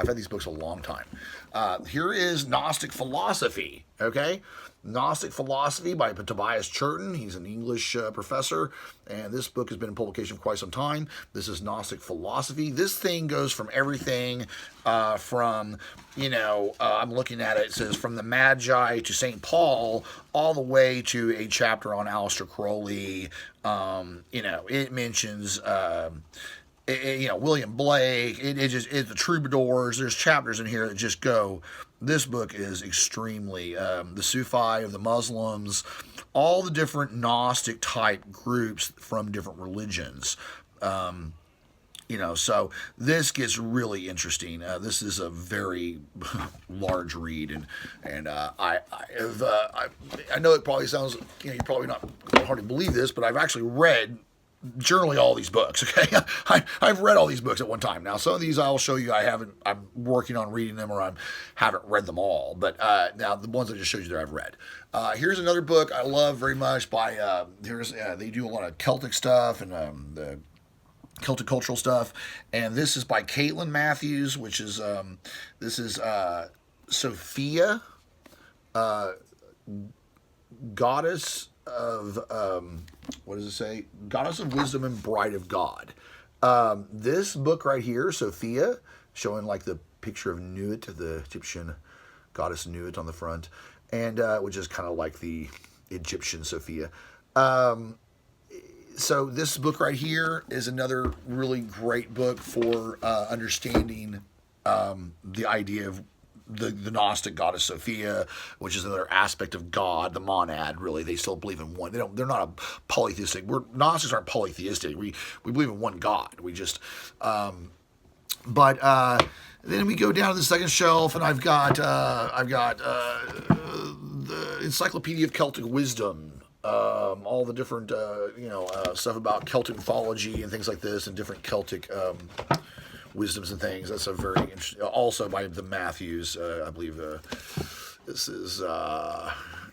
I've had these books a long time. Here is Gnostic Philosophy, okay? Gnostic Philosophy by Tobias Churton. He's an English professor, and this book has been in publication for quite some time. This is Gnostic Philosophy. This thing goes from everything from, I'm looking at it, it says from the Magi to St. Paul, all the way to a chapter on Aleister Crowley. It mentions... William Blake, it's the troubadours. There's chapters in here that just go. This book is extremely, the Sufi of the Muslims, all the different Gnostic type groups from different religions. So this gets really interesting. This is a very large read, and I know it probably sounds, you're probably not hard to believe this, but I've actually read generally all these books. Okay, I've read all these books at one time. Now some of these I'll show you I'm working on reading them, or I haven't read them all, but now the ones I just showed you there I've read. Here's another book I love very much by they do a lot of Celtic stuff and the Celtic cultural stuff, and this is by Caitlin Matthews, which is Sophia, goddess of what does it say? Goddess of Wisdom and Bride of God. This book right here, Sophia, showing like the picture of Nuit, the Egyptian goddess Nuit on the front, and which is kind of like the Egyptian Sophia. So this book right here is another really great book for understanding the idea of the Gnostic goddess Sophia, which is another aspect of God, the monad. Really, they still believe in one. They're not a polytheistic. Gnostics aren't polytheistic. We believe in one God. We just, but then we go down to the second shelf, and I've got the Encyclopedia of Celtic Wisdom. All the different stuff about Celtic mythology and things like this, and different Celtic wisdoms and things. That's a very interesting, also by the Matthews, I believe. This is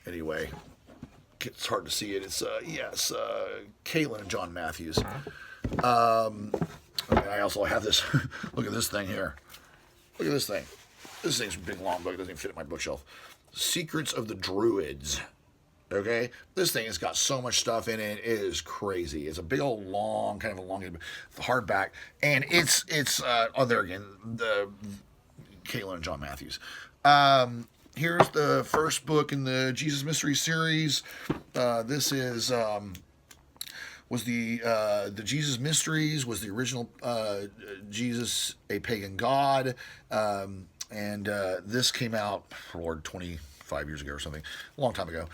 anyway, it's hard to see it. It's Caitlin and John Matthews. I also have this. Look at this thing here. Look at this thing. This thing's a big long book. It doesn't even fit in my bookshelf. Secrets of the Druids. Okay, this thing has got so much stuff in it. It is crazy. It's a big old long, kind of elongated hardback, and it's there again, the Caitlin and John Matthews. Here's the first book in the Jesus Mystery series. This is was the Jesus Mysteries, was the original Jesus a Pagan God, and this came out, Lord, 25 years ago or something, a long time ago.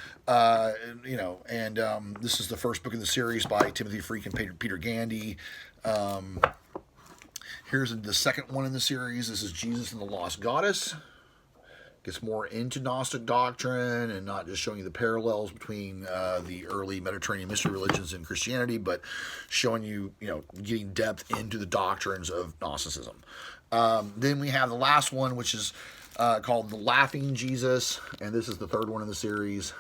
This is the first book in the series by Timothy Freak and Peter Gandy. Here's the second one in the series. This is Jesus and the Lost Goddess. Gets more into Gnostic doctrine and not just showing you the parallels between the early Mediterranean mystery religions and Christianity, but showing you, getting depth into the doctrines of Gnosticism. Then we have the last one, which is called The Laughing Jesus, and this is the third one in the series.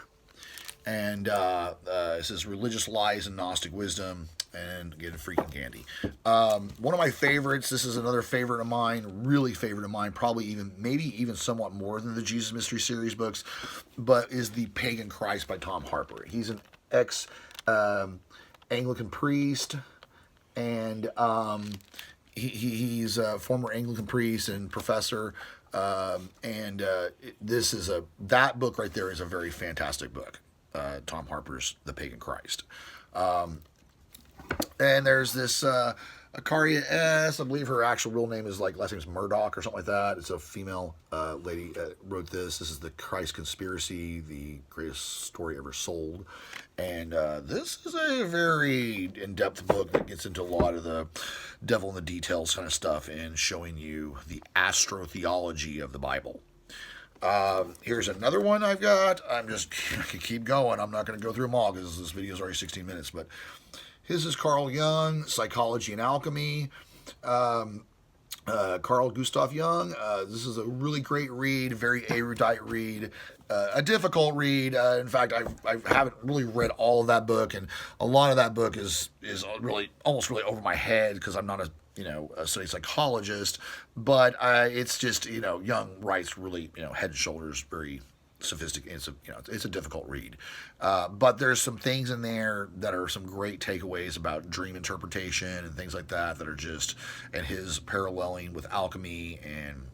And it says Religious Lies and Gnostic Wisdom, and again, freaking Gandy. One of my favorites, this is another favorite of mine, really favorite of mine, probably maybe even somewhat more than the Jesus Mystery Series books, but is The Pagan Christ by Tom Harper. He's an ex-Anglican priest, and he's a former Anglican priest and professor. That book right there is a very fantastic book. Tom Harper's The Pagan Christ. And there's this Akaria S. I believe her actual real name is last name is Murdoch or something like that. It's a female lady wrote this. This is The Christ Conspiracy, the greatest story ever sold. And this is a very in-depth book that gets into a lot of the devil in the details kind of stuff and showing you the astrotheology of the Bible. Here's another one I've got. I can keep going. I'm not going to go through them all because this video is already 16 minutes. But his is Carl Jung, Psychology and Alchemy. Carl Gustav Jung. This is a really great read, very erudite read, a difficult read. In fact, I haven't really read all of that book, and a lot of that book is really almost really over my head because I'm not a study psychologist, but it's just, Young writes really, head and shoulders very sophisticated. It's a difficult read, but there's some things in there that are some great takeaways about dream interpretation and things like that that are just, and his paralleling with alchemy and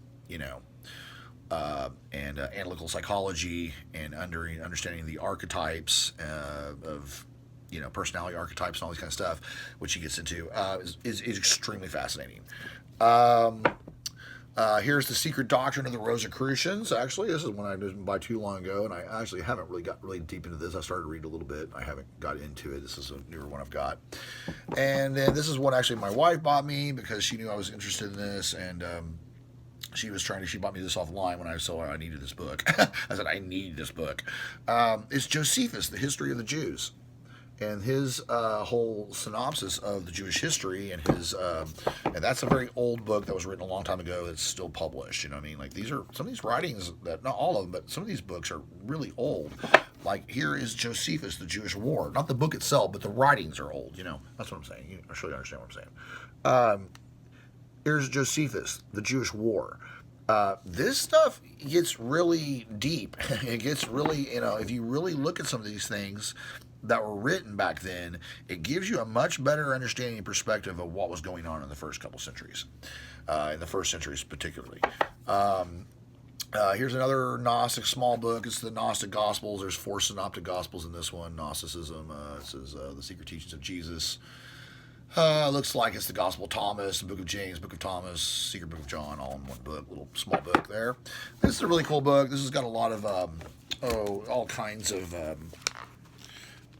analytical psychology and understanding the archetypes of personality archetypes and all this kind of stuff, which he gets into, is extremely fascinating. Here's The Secret Doctrine of the Rosicrucians. Actually, this is one I didn't buy too long ago, and I actually haven't really got really deep into this. I started to read a little bit. I haven't got into it. This is a newer one I've got. And then this is one actually my wife bought me because she knew I was interested in this, and she bought me this offline when I saw I needed this book. I said, I need this book. It's Josephus, The History of the Jews. And his whole synopsis of the Jewish history, and and that's a very old book that was written a long time ago that's still published. You know what I mean? Like, these are some of these writings that, not all of them, but some of these books are really old. Like, here is Josephus, The Jewish War. Not the book itself, but the writings are old. That's what I'm saying. You surely understand what I'm saying. Here's Josephus, The Jewish War. This stuff gets really deep. It gets really, if you really look at some of these things that were written back then, it gives you a much better understanding and perspective of what was going on in the first couple centuries, in the first centuries particularly. Here's another Gnostic small book. It's the Gnostic Gospels. There's 4 synoptic Gospels in this one. Gnosticism. It says The Secret Teachings of Jesus. Looks like it's the Gospel of Thomas, the Book of James, Book of Thomas, Secret Book of John, all in one book. Little small book there. This is a really cool book. This has got a lot of all kinds of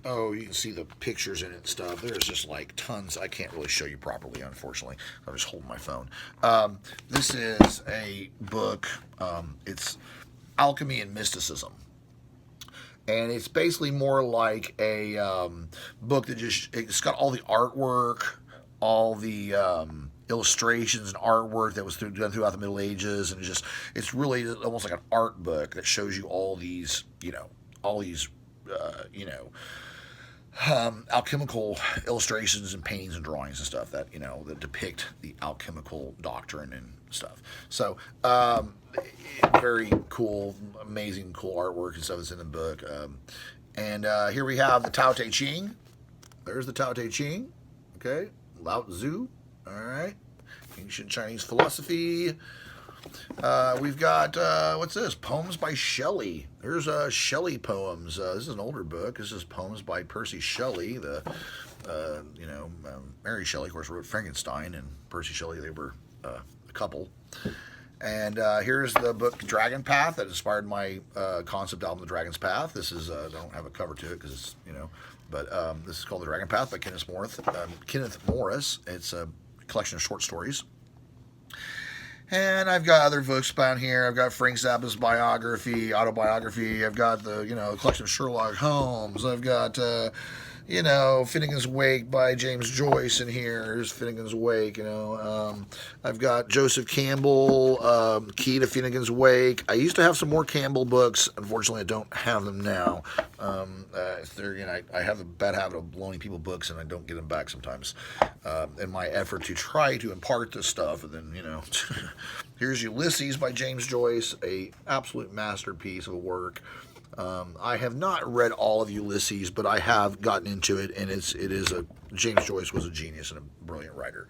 you can see the pictures in it and stuff. There's just like tons. I can't really show you properly, unfortunately. I'm just holding my phone. This is a book. It's Alchemy and Mysticism. And it's basically more like a book that it's got all the artwork, all the illustrations and artwork that was done throughout the Middle Ages. And it's really almost like an art book that shows you all these alchemical illustrations and paintings and drawings and stuff that that depict the alchemical doctrine and stuff. So very cool, amazing, cool artwork and stuff that's in the book. And here we have the Tao Te Ching. There's the Tao Te Ching. Okay, Lao Tzu. All right, ancient Chinese philosophy. We've got, what's this? Poems by Shelley. There's Shelley poems. This is an older book. This is poems by Percy Shelley. Mary Shelley, of course, wrote Frankenstein, and Percy Shelley, they were a couple. And here's the book Dragon Path that inspired my concept album, The Dragon's Path. This is, I don't have a cover to it because it's, but this is called The Dragon Path by Kenneth Morris. It's a collection of short stories. And I've got other books down here. I've got Frank Zappa's autobiography. I've got the, collection of Sherlock Holmes. I've got, Finnegan's Wake by James Joyce in here. Here's Finnegan's Wake, I've got Joseph Campbell, Key to Finnegan's Wake. I used to have some more Campbell books. Unfortunately, I don't have them now. I have a bad habit of loaning people books, and I don't get them back sometimes. In my effort to try to impart this stuff, and then, here's Ulysses by James Joyce, a absolute masterpiece of a work. I have not read all of Ulysses, but I have gotten into it, and James Joyce was a genius and a brilliant writer.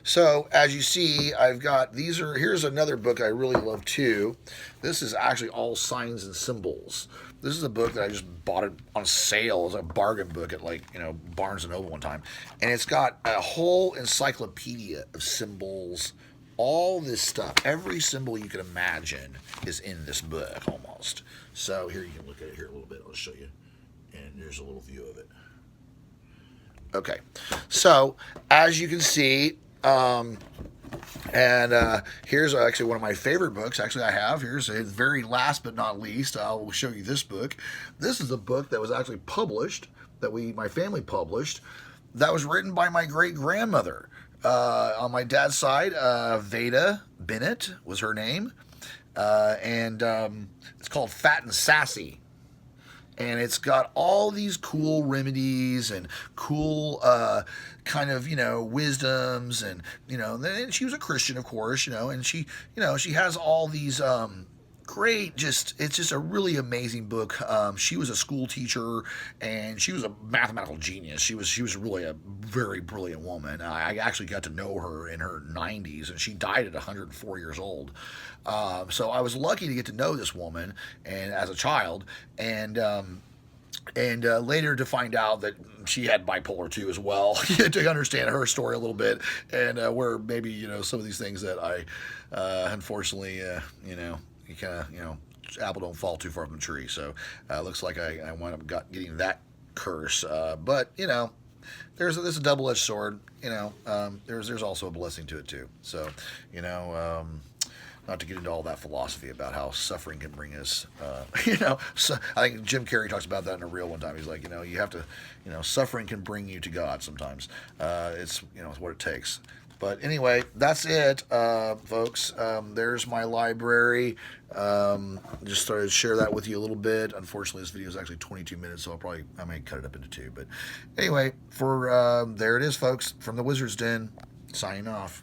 So as you see, I've got here's another book I really love too. This is actually all signs and symbols. This is a book that I just bought it on sale as a bargain book at Barnes & Noble one time. And it's got a whole encyclopedia of symbols, all this stuff. Every symbol you can imagine is in this book almost. So here, you can look at it here a little bit. I'll show you. And there's a little view of it. Okay. So as you can see, here's actually one of my favorite books. Actually, I have. Here's a very last but not least. I'll show you this book. This is a book that was actually published, that my family published, that was written by my great-grandmother. On my dad's side, Veda Bennett was her name. And it's called Fat and Sassy. And it's got all these cool remedies and cool kind of, wisdoms, and, and she was a Christian, of course, and she has all these, great, it's just a really amazing book. She was a school teacher, and she was a mathematical genius. She was really a very brilliant woman. I actually got to know her in her 90s, and she died at 104 years old. So I was lucky to get to know this woman, and as a child, and later to find out that she had bipolar 2 as well, to understand her story a little bit, and where maybe, some of these things that I unfortunately, you kind of, apple don't fall too far from the tree. So looks like I wound up getting that curse. But there's a double-edged sword. There's also a blessing to it too. So not to get into all that philosophy about how suffering can bring us, so I think Jim Carrey talks about that in a reel one time. He's like, you have to, suffering can bring you to God sometimes. It's what it takes. But anyway, that's it, folks. There's my library. Just started to share that with you a little bit. Unfortunately, this video is actually 22 minutes, so I may cut it up into 2. But anyway, there it is, folks. From the Wizard's Den, signing off.